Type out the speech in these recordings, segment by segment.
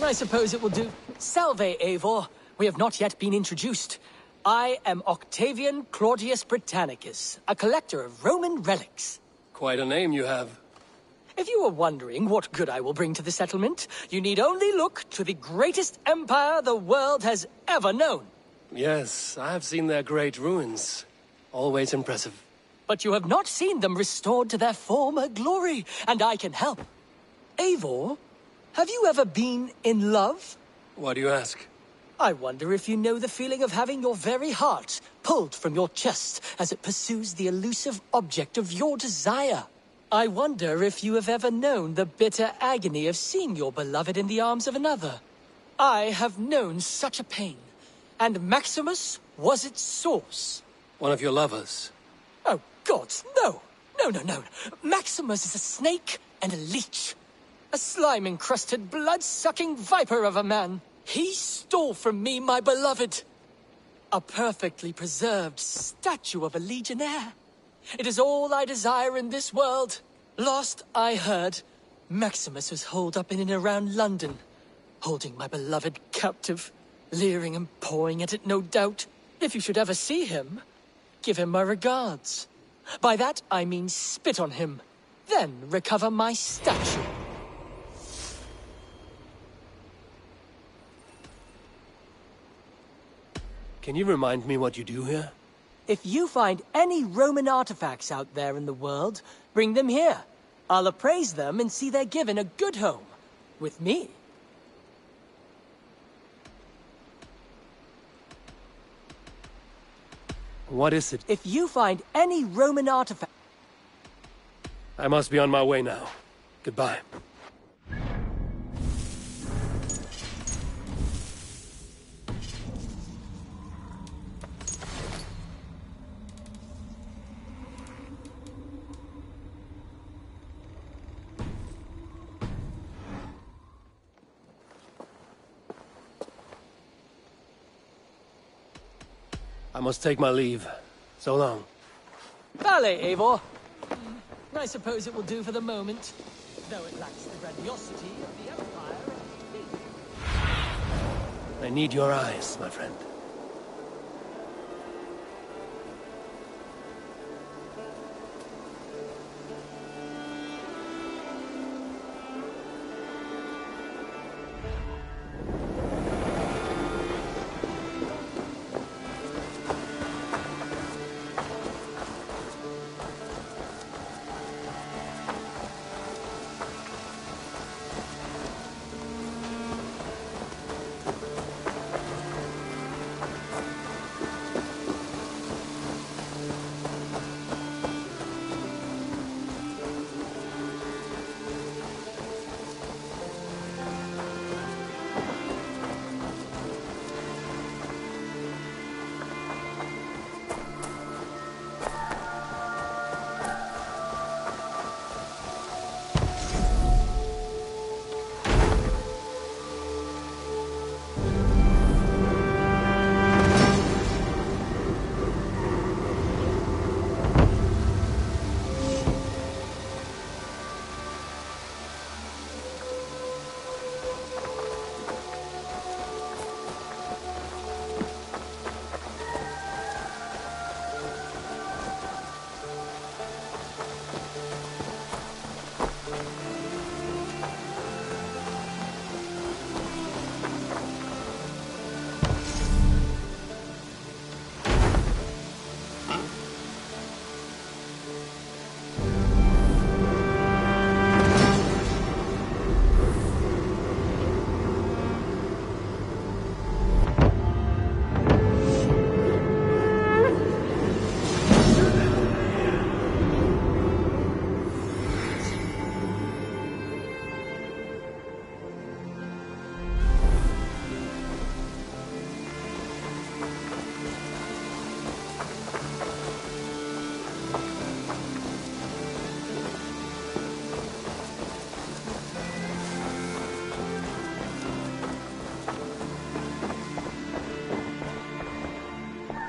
I suppose it will do. Salve, Eivor. We have not yet been introduced. I am Octavian Claudius Britannicus, a collector of Roman relics. Quite a name you have. If you are wondering what good I will bring to the settlement, you need only look to the greatest empire the world has ever known. Yes, I have seen their great ruins. Always impressive. But you have not seen them restored to their former glory, and I can help. Eivor, have you ever been in love? Why do you ask? I wonder if you know the feeling of having your very heart pulled from your chest as it pursues the elusive object of your desire. I wonder if you have ever known the bitter agony of seeing your beloved in the arms of another. I have known such a pain, and Maximus was its source. One of your lovers? Oh, gods, no! No. Maximus is a snake and a leech. A slime-encrusted, blood-sucking viper of a man. He stole from me my beloved. A perfectly preserved statue of a legionnaire. It is all I desire in this world. Last I heard, Maximus was holed up in and around London, holding my beloved captive, leering and pawing at it, no doubt. If you should ever see him, give him my regards. By that I mean spit on him, then recover my statue. Can you remind me what you do here? If you find any Roman artifacts out there in the world, bring them here. I'll appraise them and see they're given a good home. With me. What is it? If you find any Roman artifact... I must be on my way now. Goodbye. I must take my leave. So long. Vale, Eivor. I suppose it will do for the moment, though it lacks the grandiosity of the Empire. I need your eyes, my friend.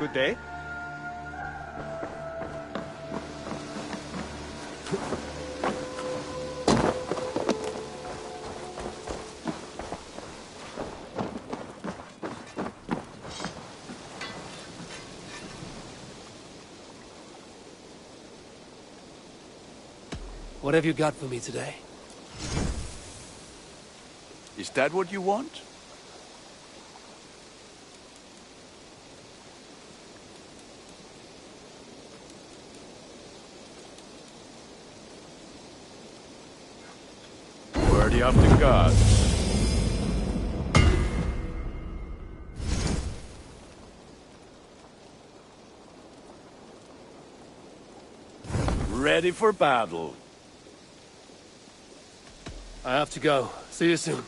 Good day. What have you got for me today? Is that what you want? Worthy of the gods. Ready for battle. I have to go. See you soon.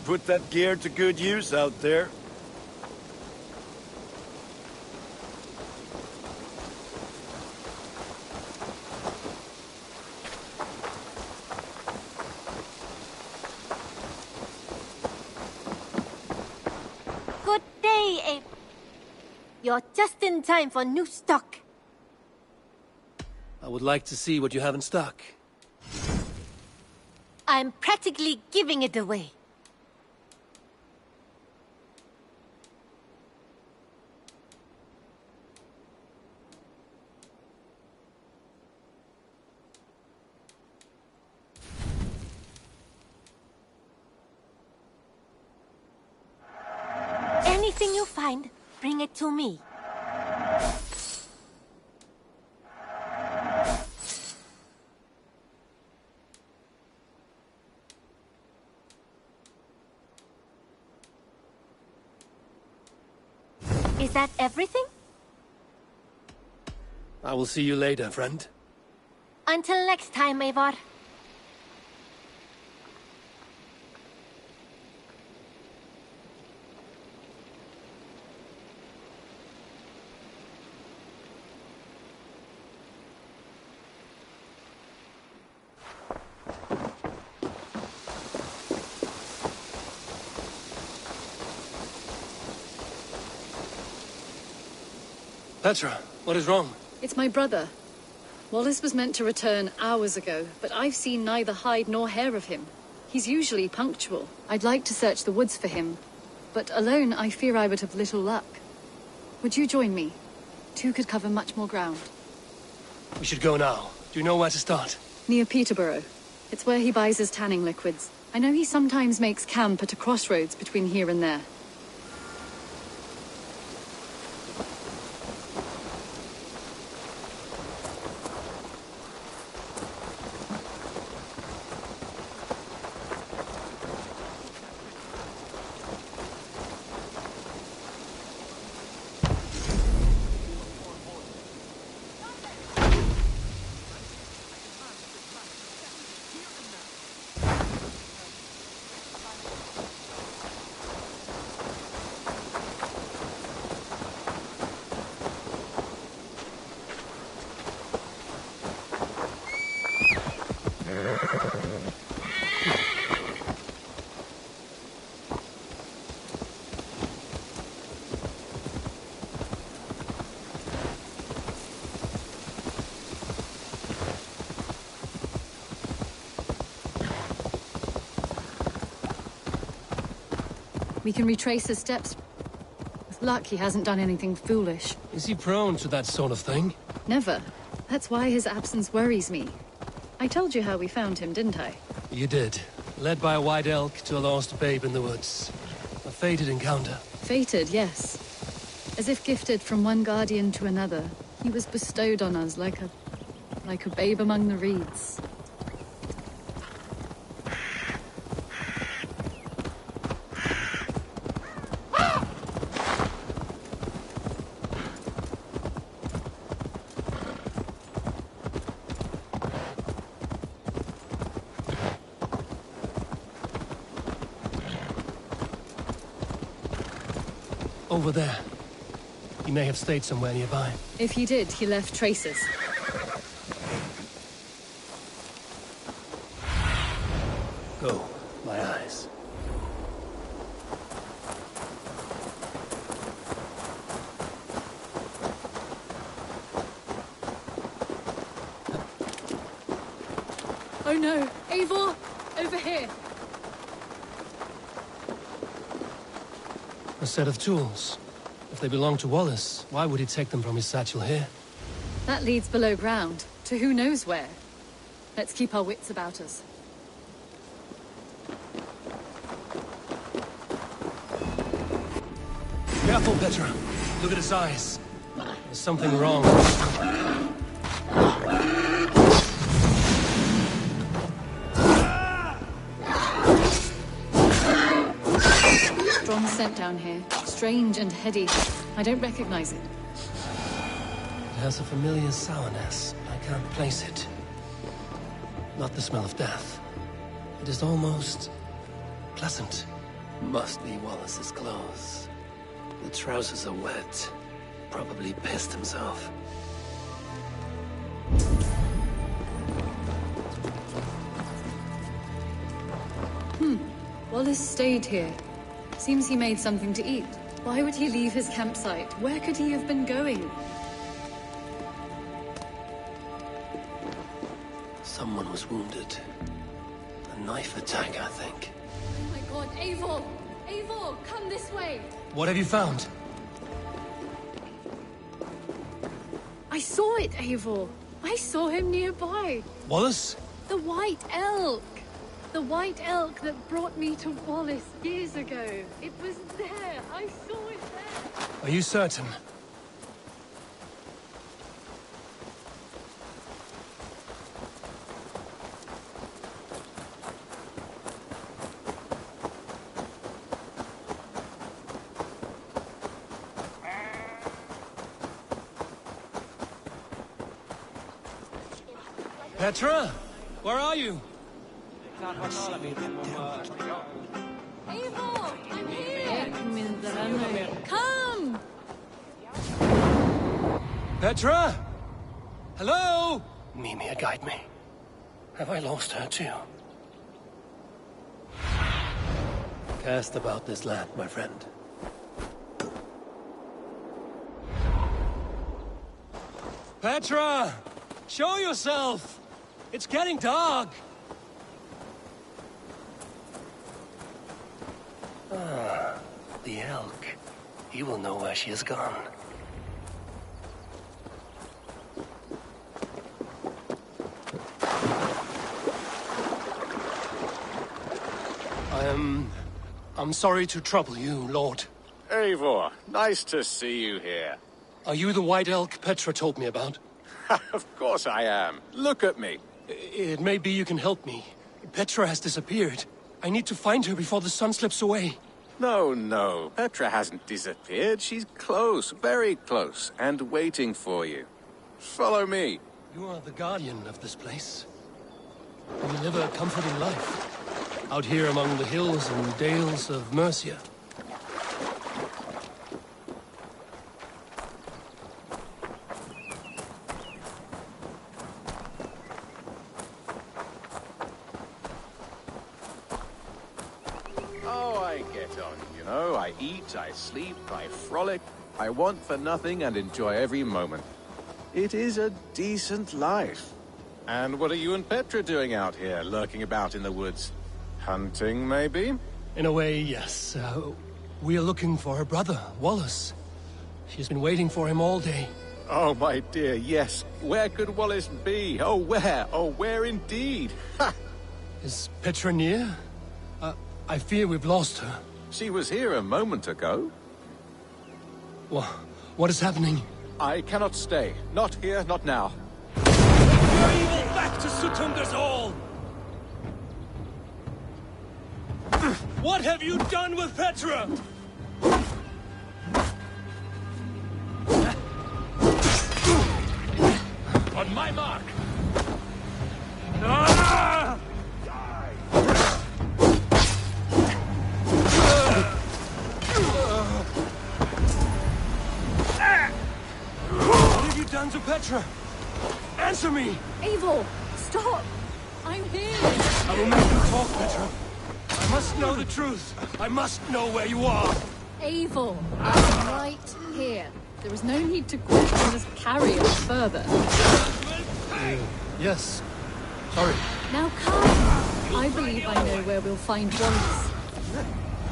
Put that gear to good use out there. Good day, Abe. You're just in time for new stock. I would like to see what you have in stock. I'm practically giving it away. Anything you find, bring it to me. Is that everything? I will see you later, friend. Until next time, Eivor. Petra, what is wrong? It's my brother. Wallace was meant to return hours ago, but I've seen neither hide nor hair of him. He's usually punctual. I'd like to search the woods for him, but alone I fear I would have little luck. Would you join me? Two could cover much more ground. We should go now. Do you know where to start? Near Peterborough. It's where he buys his tanning liquids. I know he sometimes makes camp at a crossroads between here and there. We can retrace his steps. With luck, he hasn't done anything foolish. Is he prone to that sort of thing? Never. That's why his absence worries me. I told you how we found him, didn't I? You did. Led by a white elk to a lost babe in the woods. A fated encounter. Fated, yes. As if gifted from one guardian to another, he was bestowed on us like a babe among the reeds. Over there. He may have stayed somewhere nearby. If he did, he left traces. Go, my eyes. Oh no! Eivor! Over here! A set of tools. If they belong to Wallace, why would he take them from his satchel here? That leads below ground, to who knows where. Let's keep our wits about us. Careful, Petra. Look at his eyes. There's something wrong. Strong scent down here. Strange and heady. I don't recognize it. It has a familiar sourness. I can't place it. Not the smell of death. It is almost pleasant. Must be Wallace's clothes. The trousers are wet. Probably pissed himself. Wallace stayed here. Seems he made something to eat. Why would he leave his campsite? Where could he have been going? Someone was wounded. A knife attack, I think. Oh my god, Eivor! Eivor, come this way! What have you found? I saw it, Eivor! I saw him nearby! Wallace? The White Elk! The White Elk that brought me to Wallace years ago. It was there! I saw it there! Are you certain? Petra? Where are you? Eivor! I'm here! Come! Petra? Hello? Mimir, guide me. Have I lost her too? Cast about this land, my friend. Petra! Show yourself! It's getting dark! Ah, the elk. He will know where she has gone. I'm sorry to trouble you, Lord. Eivor, nice to see you here. Are you the white elk Petra told me about? Of course I am. Look at me. It may be you can help me. Petra has disappeared. I need to find her before the sun slips away. No. Petra hasn't disappeared. She's close, very close, and waiting for you. Follow me. You are the guardian of this place. You live a comforting life. Out here among the hills and dales of Mercia. I eat, I sleep, I frolic. I want for nothing and enjoy every moment. It is a decent life. And what are you and Petra doing out here, lurking about in the woods? Hunting, maybe? In a way, yes. We are looking for her brother, Wallace. She's been waiting for him all day. Oh, my dear, yes. Where could Wallace be? Oh, where? Oh, where indeed? Ha! Is Petra near? I fear we've lost her. She was here a moment ago. What is happening? I cannot stay. Not here, not now. Your evil back to Sutunda's Hall! What have you done with Petra? On my mark! Ah! What have you done to Petra? Answer me! Eivor, stop! I'm here! I will make you talk, Petra. I must know the truth. I must know where you are. Eivor, I'm right here. There is no need to question this carrier further. Yes. Sorry. Now come! I believe I know where we'll find Wallace.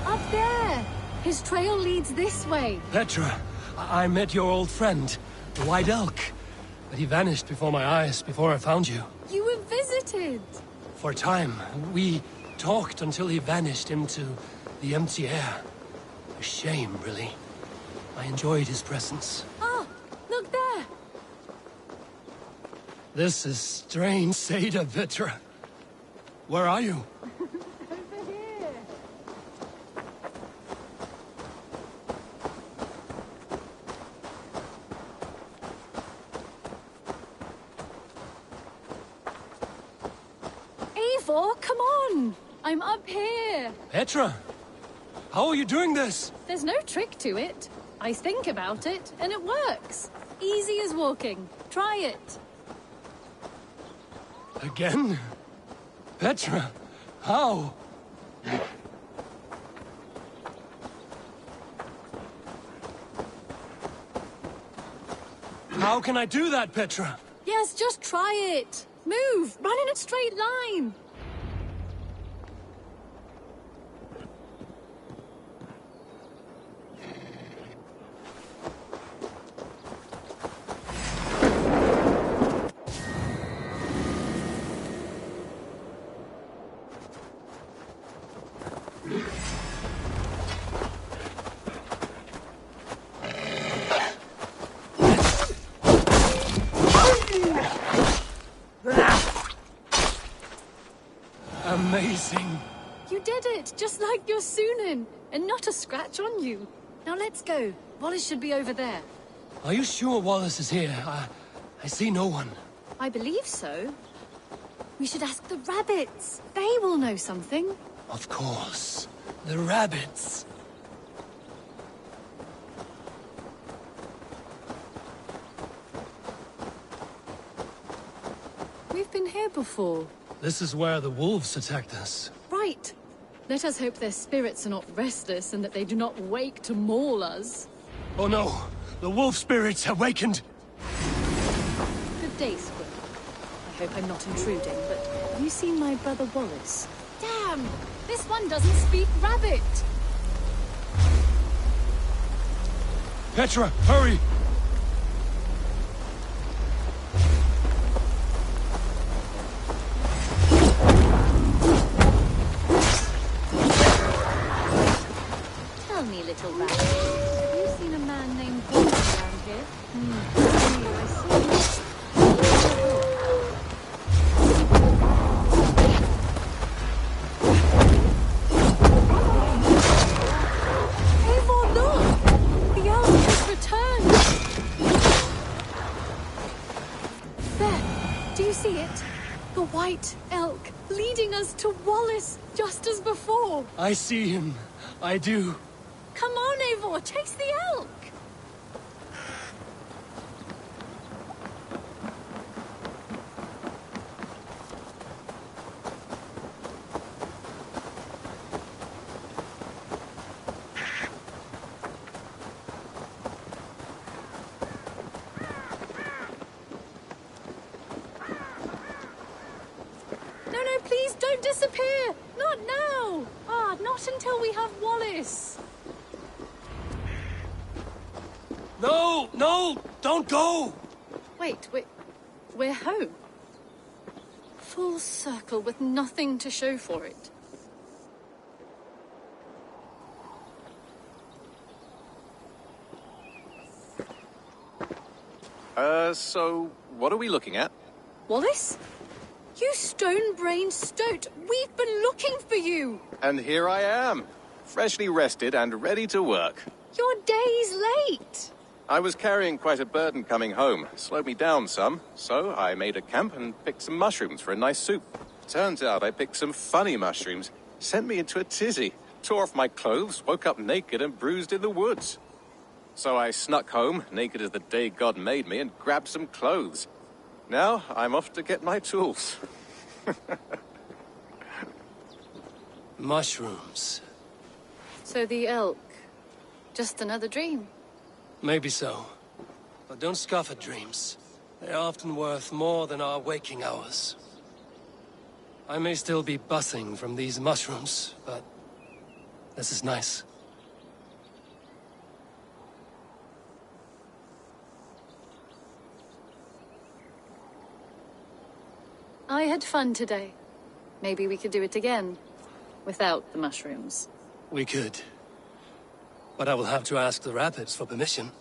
Up there! His trail leads this way. Petra, I met your old friend, the White Elk. But he vanished before my eyes, before I found you. You were visited! excited. For a time, we talked until he vanished into the empty air. A shame, really. I enjoyed his presence. Ah, look there. This is strange, Seda Vitra. Where are you? Over here. Eivor, come on! I'm up here. Petra! How are you doing this? There's no trick to it. I think about it, and it works. Easy as walking. Try it. Again? Petra, how? How can I do that, Petra? Yes, just try it. Move! Run in a straight line! Amazing. You did it, just like your Sunan, and not a scratch on you. Now let's go. Wallace should be over there. Are you sure Wallace is here? I see no one. I believe so. We should ask the rabbits. They will know something. Of course. The rabbits. We've been here before. This is where the wolves attacked us. Right. Let us hope their spirits are not restless and that they do not wake to maul us. Oh no! The wolf spirits have wakened! Good day, Squid. I hope I'm not intruding, but have you seen my brother Wallace? Damn! This one doesn't speak rabbit! Petra, hurry! Tell me, little rabbit, have you seen a man named Wallace around here? I see. Eivor, look! The elk has returned! There! Do you see it? The white elk leading us to Wallace, just as before! I see him. I do. Come on, Eivor, chase the elk! No, please don't disappear! Not now! Not until we have Wallace! No! Don't go! Wait, we're home. Full circle with nothing to show for it. So what are we looking at? Wallace? You stone-brained stoat! We've been looking for you! And here I am, freshly rested and ready to work. You're days late! I was carrying quite a burden coming home. Slowed me down some, so I made a camp and picked some mushrooms for a nice soup. Turns out I picked some funny mushrooms. Sent me into a tizzy. Tore off my clothes, woke up naked and bruised in the woods. So I snuck home, naked as the day God made me, and grabbed some clothes. Now I'm off to get my tools. Mushrooms. So the elk. Just another dream. Maybe so. But don't scoff at dreams. They're often worth more than our waking hours. I may still be buzzing from these mushrooms, but this is nice. I had fun today. Maybe we could do it again. Without the mushrooms. We could. But I will have to ask the rapids for permission.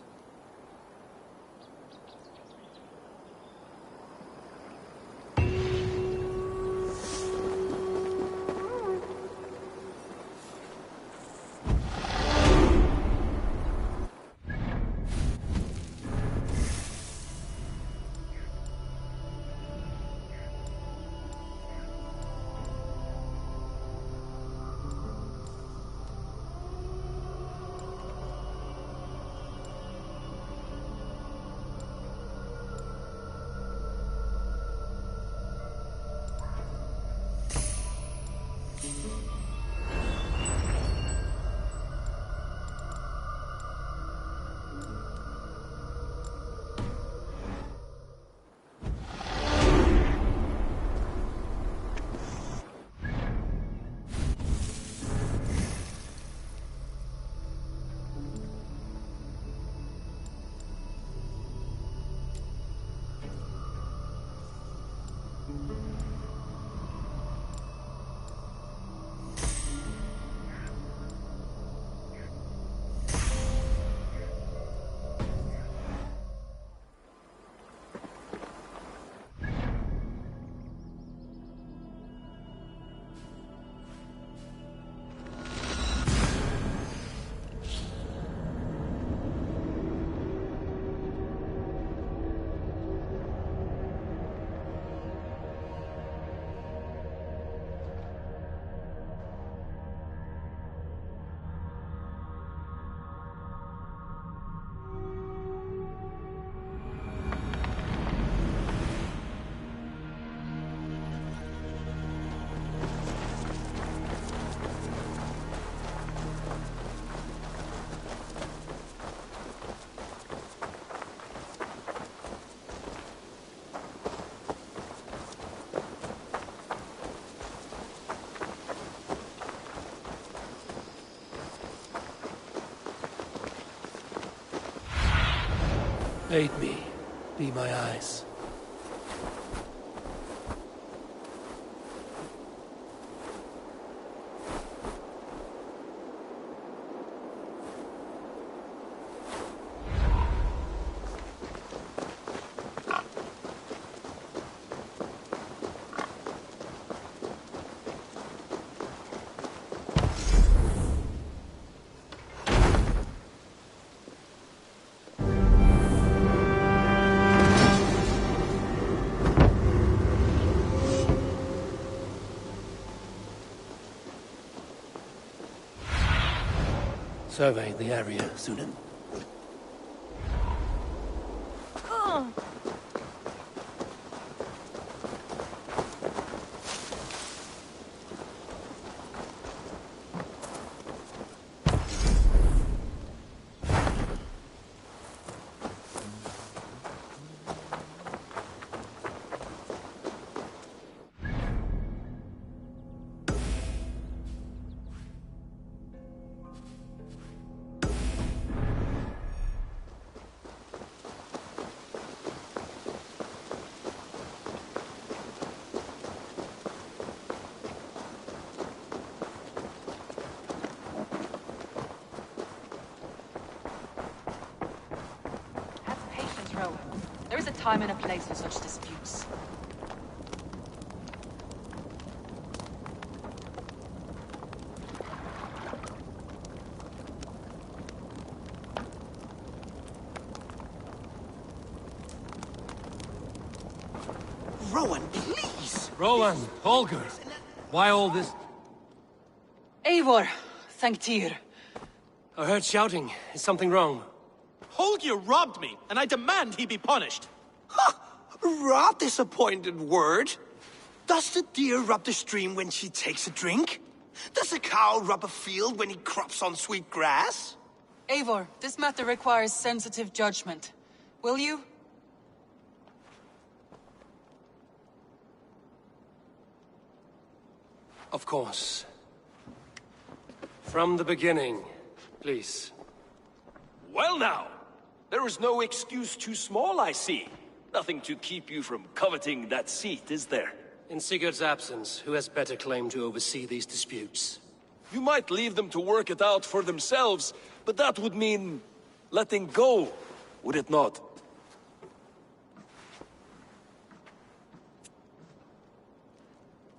Aid me. Be my eyes. Survey the area, Sunan. There is a time and a place for such disputes. Rowan, please! Rowan, Holger, why all this? Eivor, thank Tyr. I heard shouting. Is something wrong? Holger robbed me, and I demand he be punished. Ha! Rot disappointed word. Does the deer rub the stream when she takes a drink? Does a cow rub a field when he crops on sweet grass? Eivor, this matter requires sensitive judgment. Will you? Of course. From the beginning, please. Well now, there is no excuse too small, I see. Nothing to keep you from coveting that seat, is there? In Sigurd's absence, who has better claim to oversee these disputes? You might leave them to work it out for themselves, but that would mean letting go, would it not?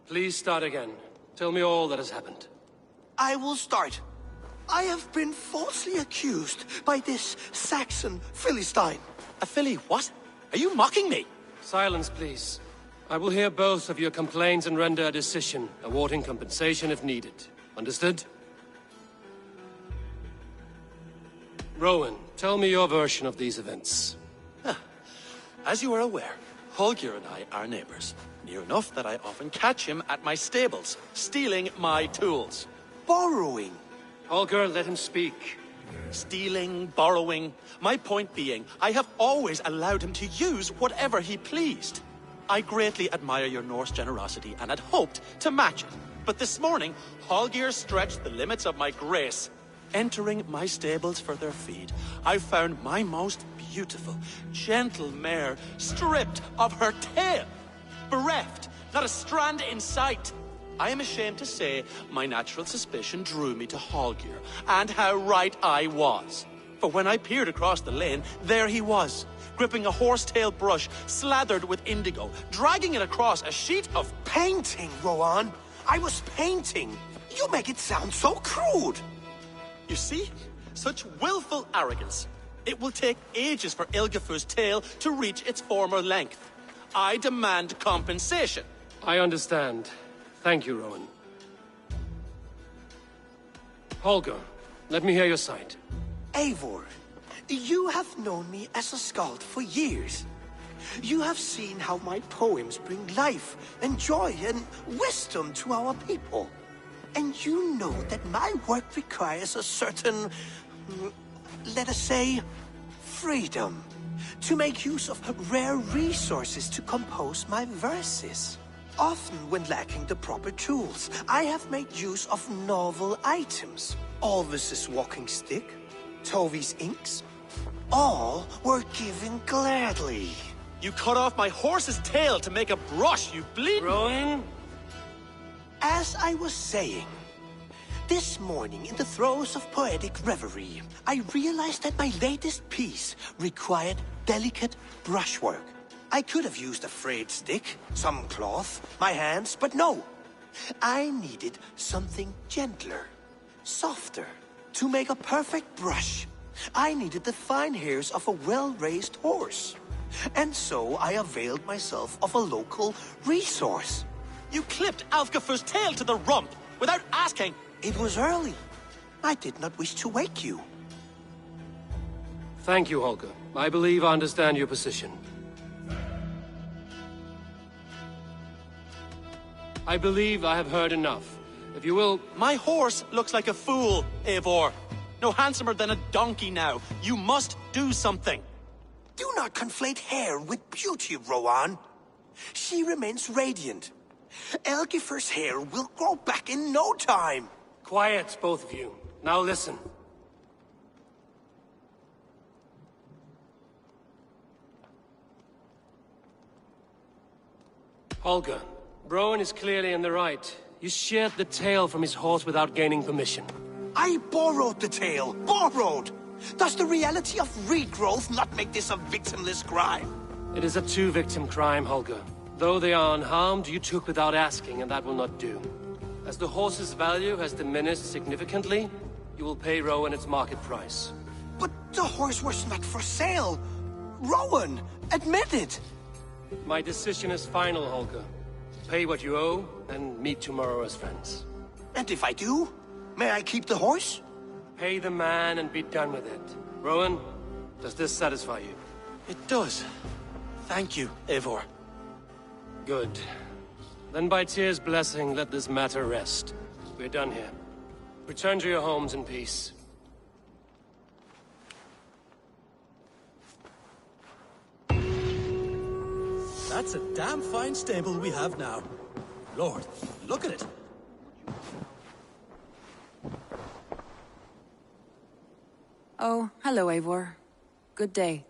Please start again. Tell me all that has happened. I will start. I have been falsely accused by this Saxon Philistine. A Philly what? Are you mocking me? Silence, please. I will hear both of your complaints and render a decision, awarding compensation if needed. Understood? Rowan, tell me your version of these events. As you are aware, Holger and I are neighbors. Near enough that I often catch him at my stables, stealing my tools. Borrowing. Holger, let him speak. Stealing, borrowing. My point being, I have always allowed him to use whatever he pleased. I greatly admire your Norse generosity and had hoped to match it. But this morning, Holger stretched the limits of my grace. Entering my stables for their feed, I found my most beautiful, gentle mare stripped of her tail. Bereft, not a strand in sight. I am ashamed to say my natural suspicion drew me to Holger, and how right I was. For when I peered across the lane, there he was, gripping a horsetail brush slathered with indigo, dragging it across a sheet of... Painting, Rowan. I was painting. You make it sound so crude. You see? Such willful arrogance. It will take ages for Ilgafur's tail to reach its former length. I demand compensation. I understand. Thank you, Rowan. Holger, let me hear your side. Eivor, you have known me as a skald for years. You have seen how my poems bring life and joy and wisdom to our people. And you know that my work requires a certain, let us say, freedom. To make use of rare resources to compose my verses. Often when lacking the proper tools, I have made use of novel items. Alvis's walking stick, Tovi's inks, all were given gladly. You cut off my horse's tail to make a brush, you bleed... Rowan? As I was saying, this morning in the throes of poetic reverie, I realized that my latest piece required delicate brushwork. I could have used a frayed stick, some cloth, my hands, but no. I needed something gentler, softer. To make a perfect brush, I needed the fine hairs of a well-raised horse. And so I availed myself of a local resource. You clipped Alfgafur's tail to the rump without asking. It was early. I did not wish to wake you. Thank you, Holger. I believe I understand your position. I believe I have heard enough. If you will... My horse looks like a fool, Eivor. No handsomer than a donkey now. You must do something. Do not conflate hair with beauty, Rowan. She remains radiant. Elgifur's hair will grow back in no time. Quiet, both of you. Now listen. Holger, Rowan is clearly in the right. You sheared the tail from his horse without gaining permission. I borrowed the tail. Borrowed! Does the reality of regrowth not make this a victimless crime? It is a two-victim crime, Holger. Though they are unharmed, you took without asking, and that will not do. As the horse's value has diminished significantly, you will pay Rowan its market price. But the horse was not for sale. Rowan, admit it. My decision is final, Holger. Pay what you owe, and meet tomorrow as friends. And if I do, may I keep the horse? Pay the man and be done with it. Rowan, does this satisfy you? It does. Thank you, Eivor. Good. Then by Tyr's blessing, let this matter rest. We're done here. Return to your homes in peace. That's a damn fine stable we have now. Lord, look at it. Oh, hello, Eivor. Good day.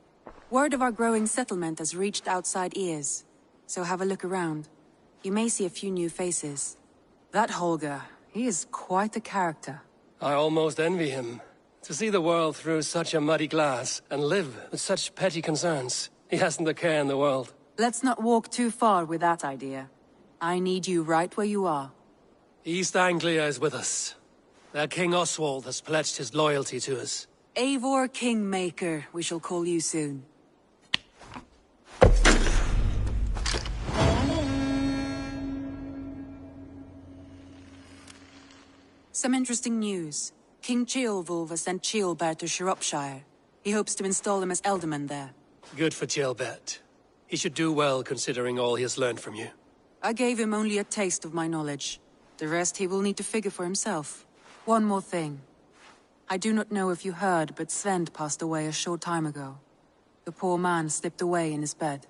Word of our growing settlement has reached outside ears, so have a look around. You may see a few new faces. That Holger, he is quite a character. I almost envy him. To see the world through such a muddy glass, and live with such petty concerns. He hasn't a care in the world. Let's not walk too far with that idea. I need you right where you are. East Anglia is with us. Their King Oswald has pledged his loyalty to us. Eivor Kingmaker, we shall call you soon. Some interesting news. King Ceolwulf has sent Ceolbert to Shropshire. He hopes to install him as Elderman there. Good for Ceolbert. He should do well considering all he has learned from you. I gave him only a taste of my knowledge. The rest he will need to figure for himself. One more thing. I do not know if you heard, but Sven passed away a short time ago. The poor man slipped away in his bed.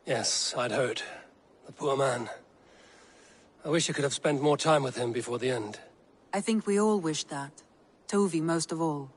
Yes, I'd heard. The poor man. I wish I could have spent more time with him before the end. I think we all wish that. Tovi most of all.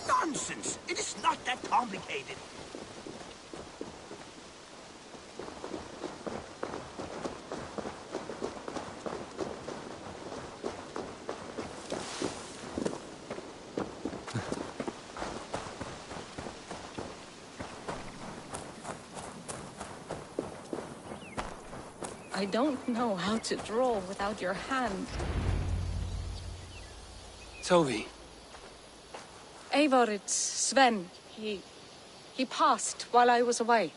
Nonsense! It is not that complicated. I don't know how to draw without your hand. Tovi. Eivor, it's Sven. He passed while I was away.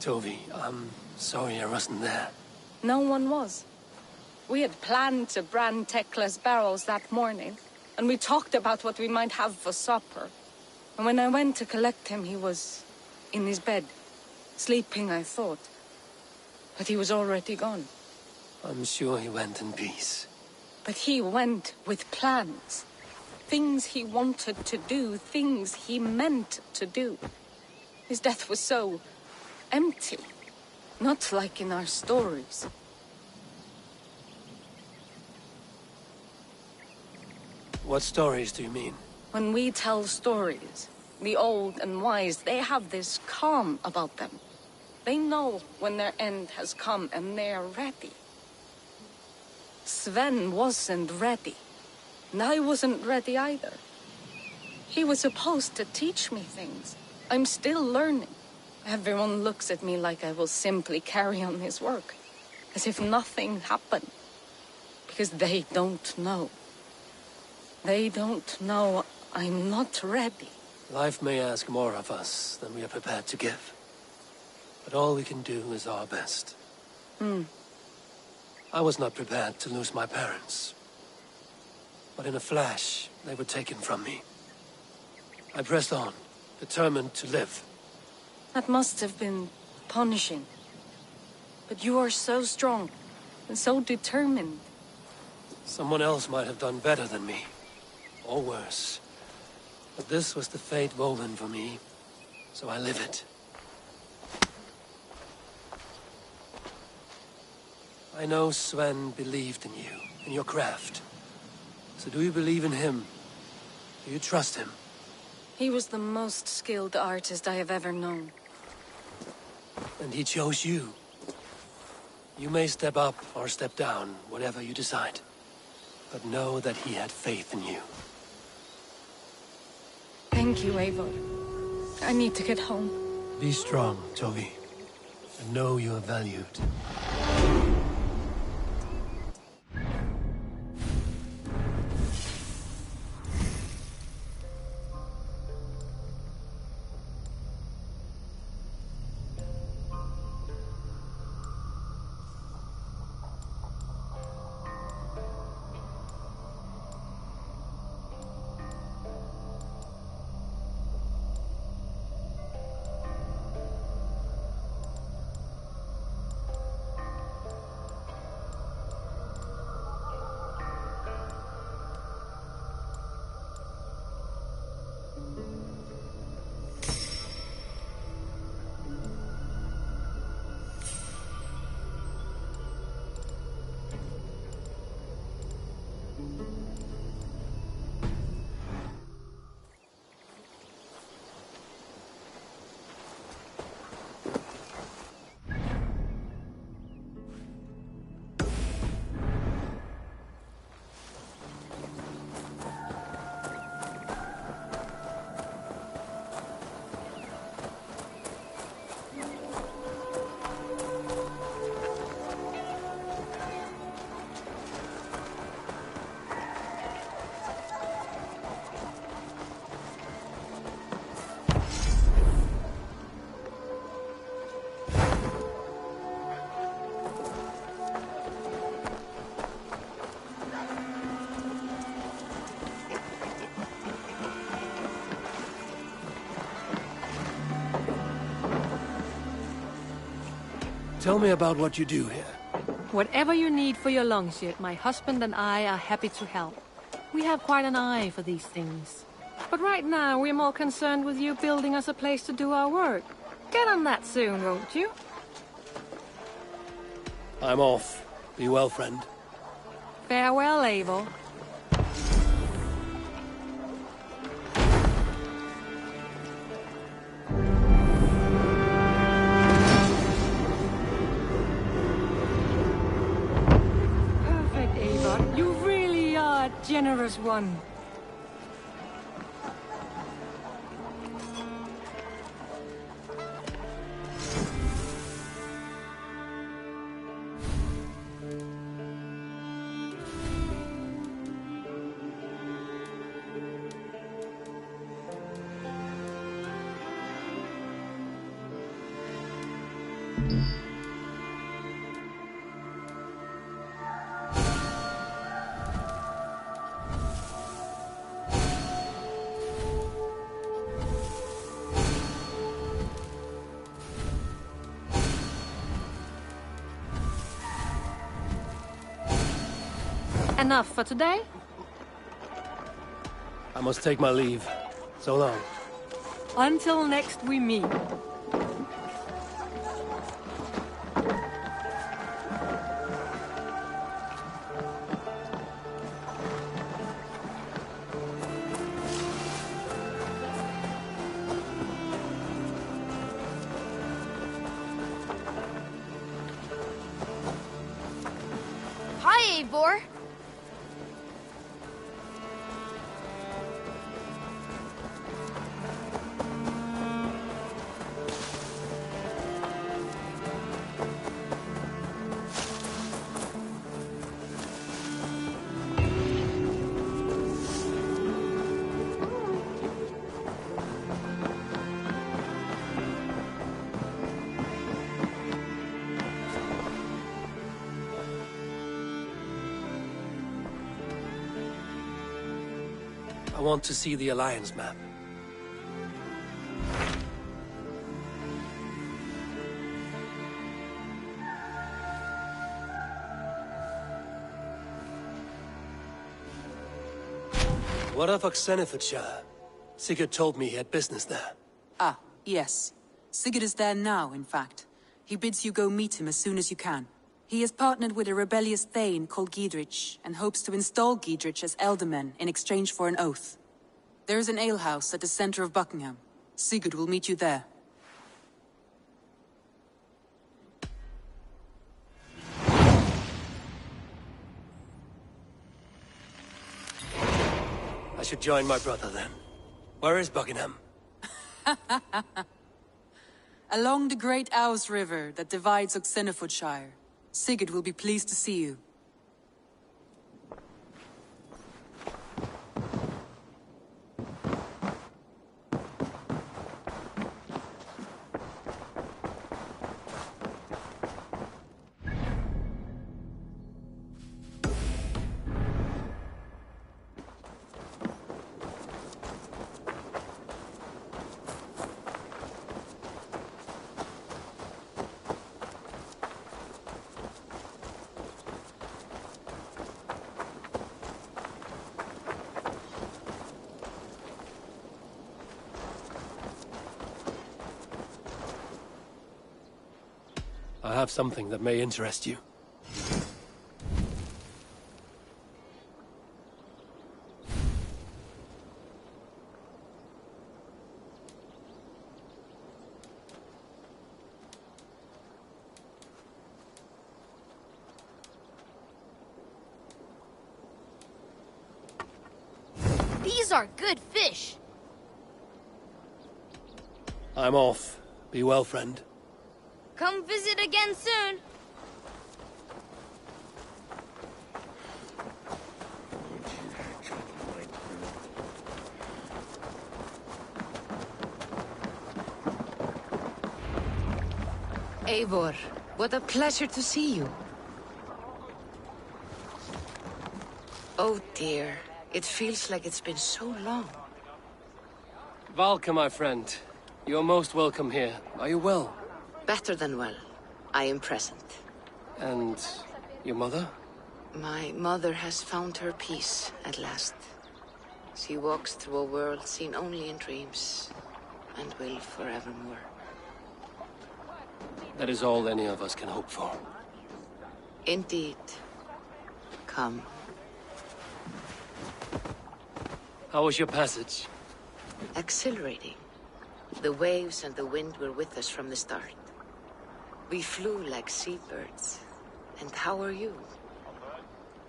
Tovi, I'm sorry I wasn't there. No one was. We had planned to brand Tekla's barrels that morning, and we talked about what we might have for supper. And when I went to collect him, he was in his bed. Sleeping, I thought. But he was already gone. I'm sure he went in peace. But he went with plans. Things he wanted to do, things he meant to do. His death was so empty. Not like in our stories. What stories do you mean? When we tell stories, the old and wise, they have this calm about them. They know when their end has come and they are ready. Sven wasn't ready. And I wasn't ready either. He was supposed to teach me things. I'm still learning. Everyone looks at me like I will simply carry on his work. As if nothing happened. Because they don't know. They don't know I'm not ready. Life may ask more of us than we are prepared to give. But all we can do is our best. I was not prepared to lose my parents. But in a flash, they were taken from me. I pressed on, determined to live. That must have been punishing. But you are so strong and so determined. Someone else might have done better than me. Or worse. But this was the fate woven for me, so I live it. I know Sven believed in you, in your craft. So do you believe in him? Do you trust him? He was the most skilled artist I have ever known. And he chose you. You may step up or step down, whatever you decide. But know that he had faith in you. Thank you, Eivor. I need to get home. Be strong, Tovi. And know you are valued. Tell me about what you do here. Whatever you need for your longship, my husband and I are happy to help. We have quite an eye for these things. But right now, we're more concerned with you building us a place to do our work. Get on that soon, won't you? I'm off. Be well, friend. Farewell, Eivor. Perfect, Eivor. You really are a generous one. Enough for today? I must take my leave. So long. Until next we meet. Hi, Eivor. I want to see the Alliance map. What of Oxenfordshire? Sigurd told me he had business there. Ah, yes. Sigurd is there now, in fact. He bids you go meet him as soon as you can. He has partnered with a rebellious Thane called Giedrich, and hopes to install Giedrich as Elderman in exchange for an oath. There is an alehouse at the center of Buckingham. Sigurd will meet you there. I should join my brother then. Where is Buckingham? Along the great Ouse River that divides Oxenfordshire. Sigurd will be pleased to see you. I have something that may interest you. These are good fish. I'm off. Be well, friend. Come visit again soon. Eivor, what a pleasure to see you. Oh dear, it feels like it's been so long. Valka, my friend. You're most welcome here. Are you well? Better than well. I am present. And your mother? My mother has found her peace at last. She walks through a world seen only in dreams, and will forevermore. That is all any of us can hope for. Indeed. Come. How was your passage? Exhilarating. The waves and the wind were with us from the start. We flew like seabirds. And how are you?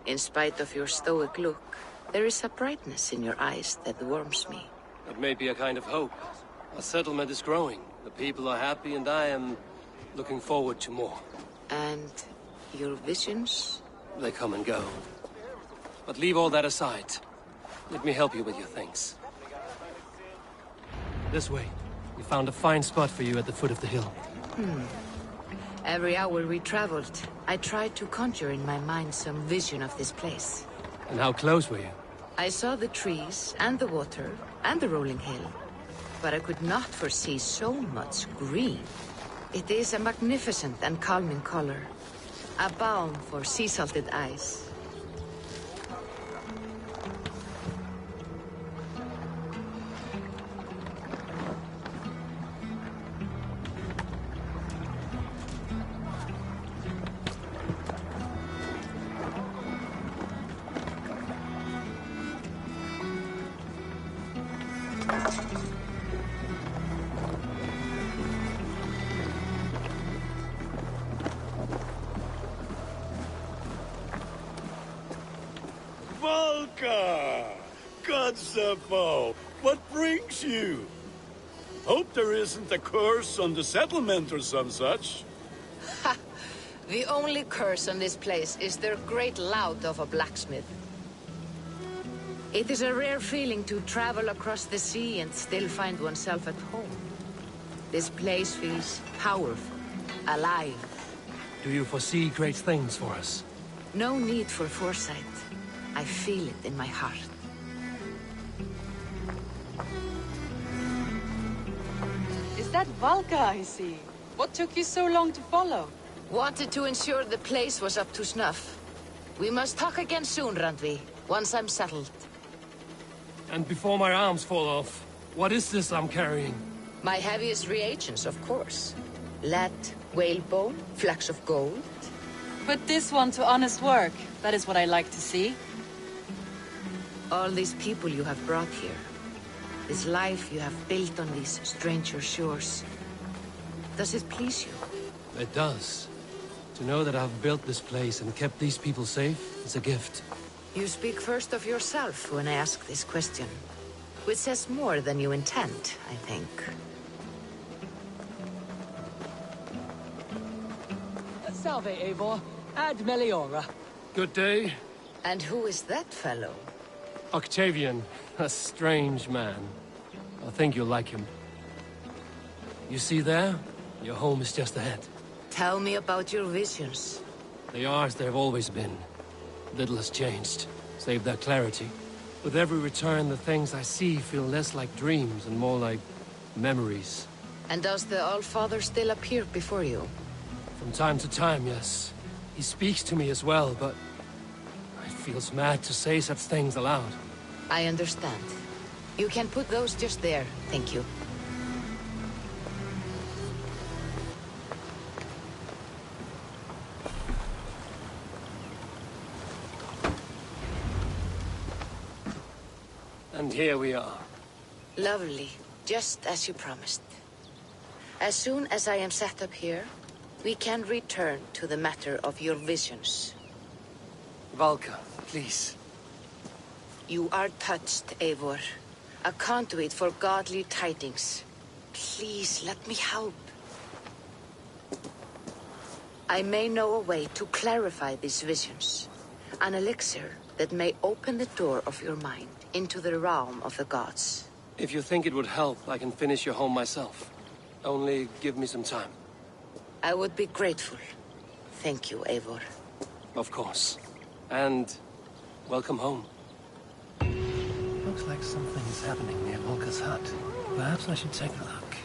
In spite of your stoic look, there is a brightness in your eyes that warms me. It may be a kind of hope. Our settlement is growing. The people are happy, and I am looking forward to more. And your visions? They come and go. But leave all that aside. Let me help you with your things. This way. We found a fine spot for you at the foot of the hill. Every hour we traveled, I tried to conjure in my mind some vision of this place. And how close were you? I saw the trees, and the water, and the rolling hill. But I could not foresee so much green. It is a magnificent and calming color. A balm for sea-salted eyes. Valka! Godsapo! What brings you? Hope there isn't a curse on the settlement or some such. Ha! The only curse on this place is their great lout of a blacksmith. It is a rare feeling to travel across the sea and still find oneself at home. This place feels powerful, alive. Do you foresee great things for us? No need for foresight. I feel it in my heart. Is that Valka I see? What took you so long to follow? Wanted to ensure the place was up to snuff. We must talk again soon, Randvi, once I'm settled. And before my arms fall off, what is this I'm carrying? My heaviest reagents, of course. Lead, whalebone, flecks of gold. Put this one to honest work. That is what I like to see. All these people you have brought here. This life you have built on these stranger shores. Does it please you? It does. To know that I've built this place and kept these people safe is a gift. You speak first of yourself when I ask this question. Which says more than you intend, I think. Salve, Eivor. Ad Meliora. Good day. And who is that fellow? Octavian, a strange man. I think you'll like him. You see there? Your home is just ahead. Tell me about your visions. They are as they've always been. Little has changed, save their clarity. With every return, the things I see feel less like dreams and more like memories. And does the Allfather still appear before you? From time to time, yes. He speaks to me as well, but it feels mad to say such things aloud. I understand. You can put those just there, thank you. And here we are. Lovely, just as you promised. As soon as I am set up here, we can return to the matter of your visions. Valka, please. You are touched, Eivor. A conduit for godly tidings. Please, let me help. I may know a way to clarify these visions. An elixir that may open the door of your mind into the realm of the gods. If you think it would help, I can finish your home myself. Only give me some time. I would be grateful. Thank you, Eivor. Of course. And welcome home. Looks like something is happening near Volka's hut. Perhaps I should take a look.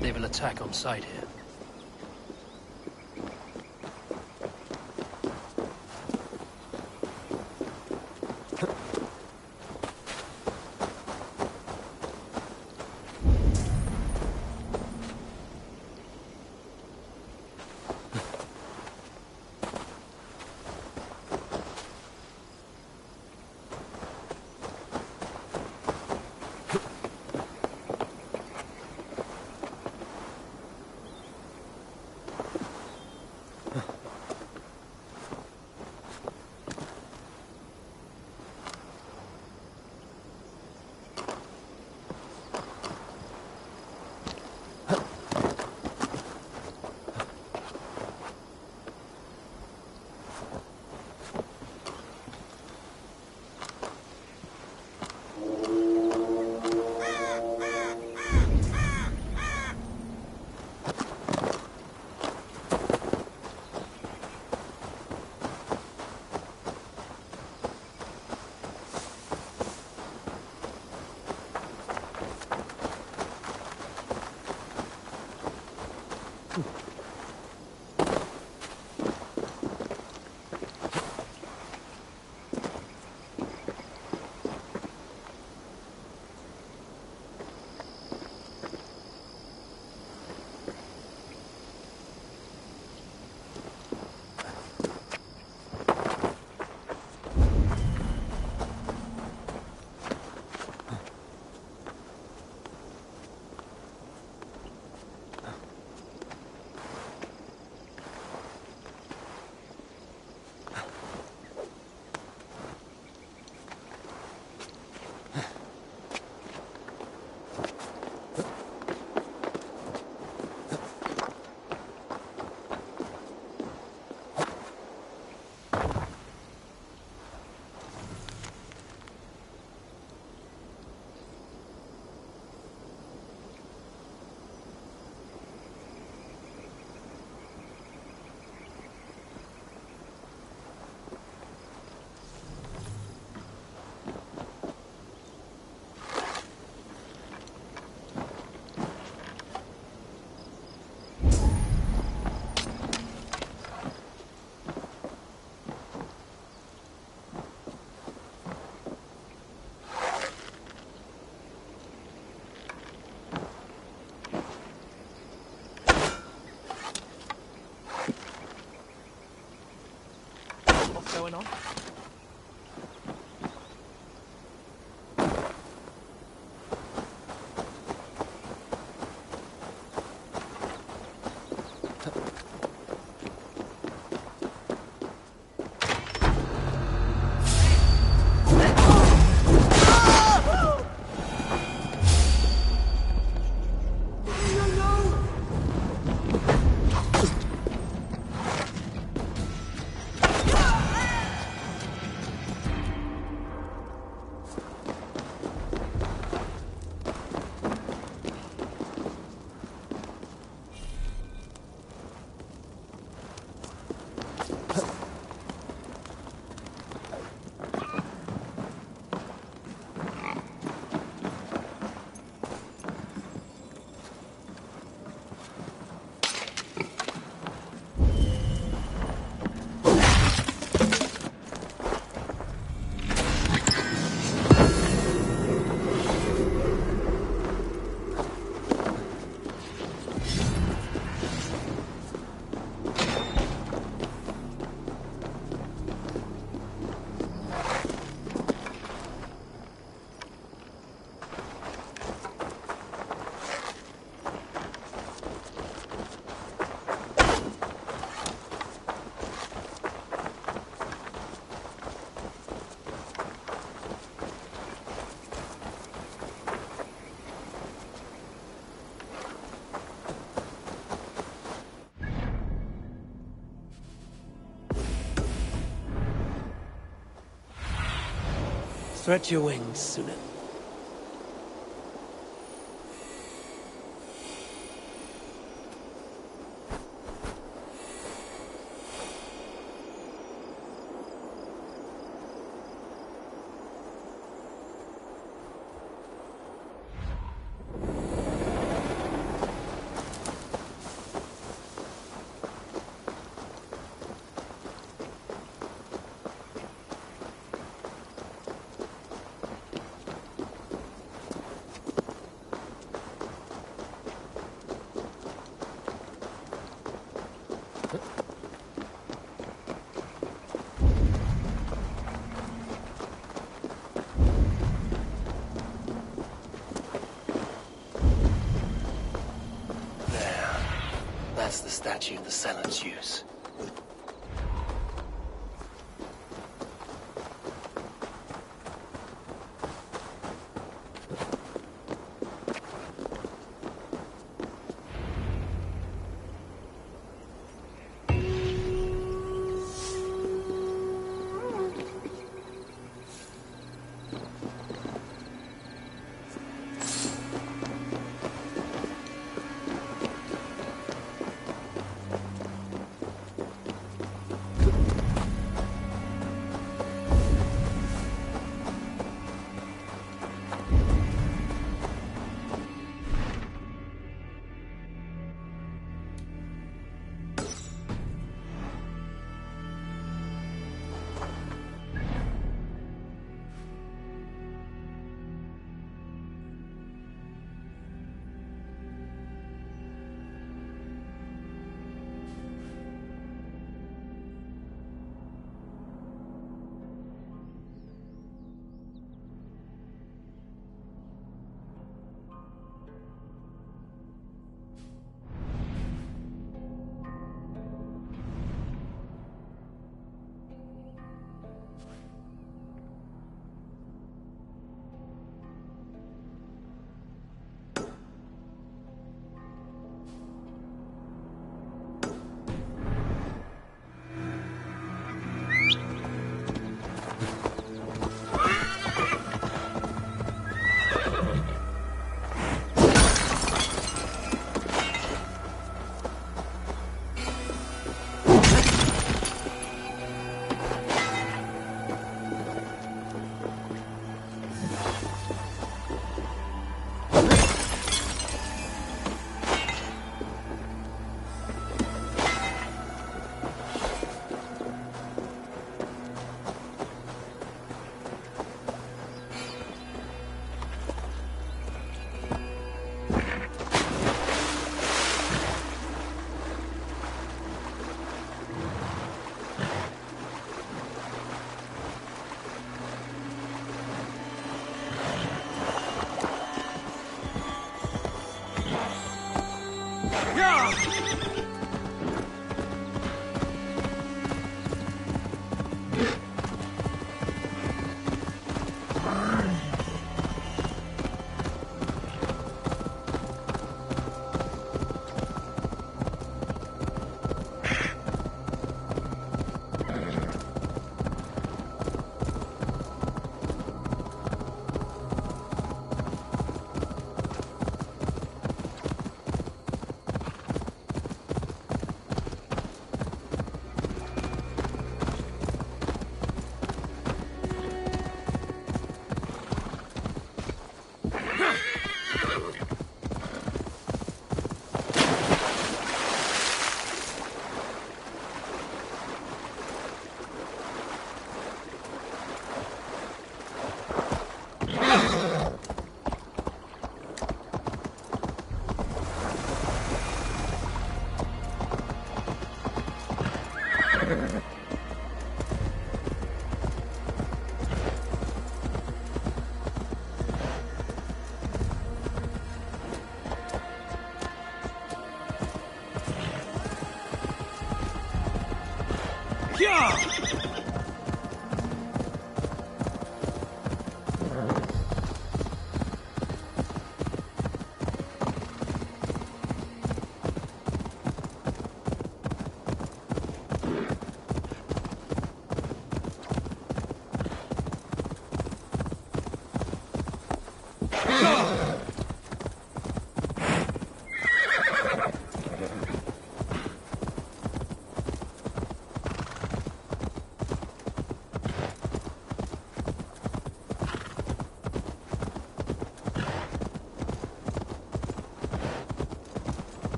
They will attack on sight here. Going on? Stretch your wings, Sunan. That's the statue the Sellards use.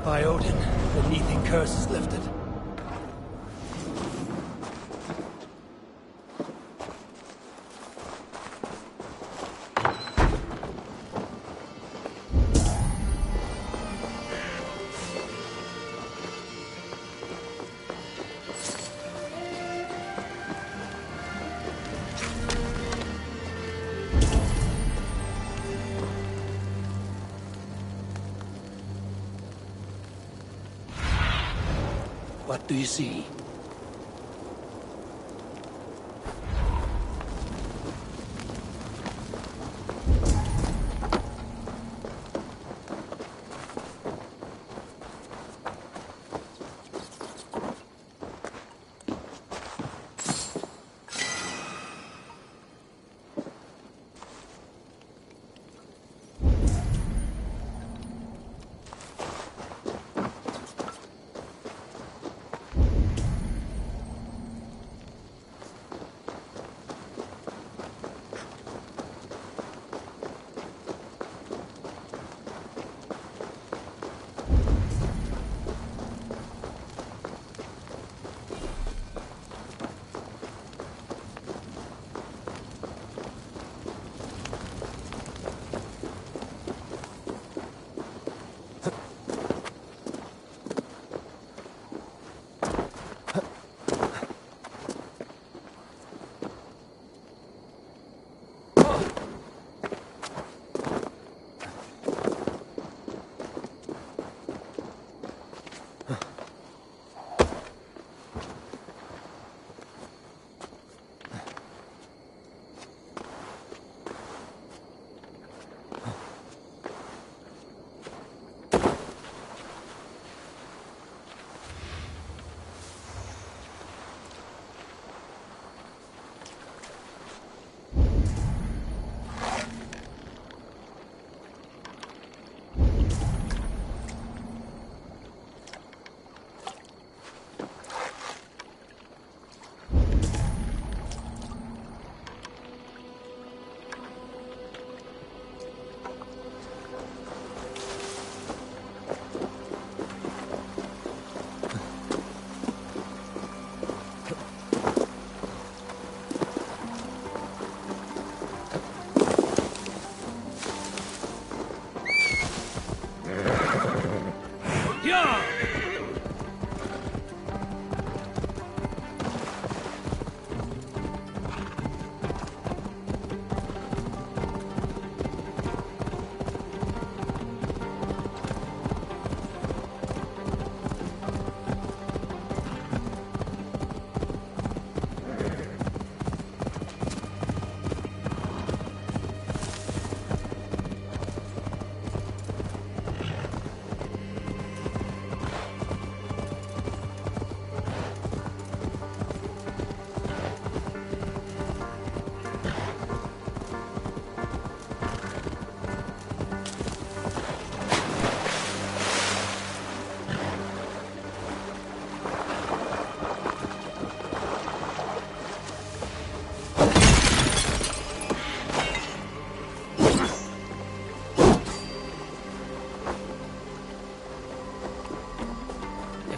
By Odin, the Neething curse is lifted. What do you see?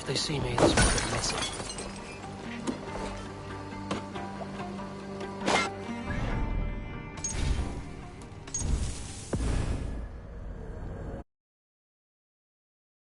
If they see me, this will get messy.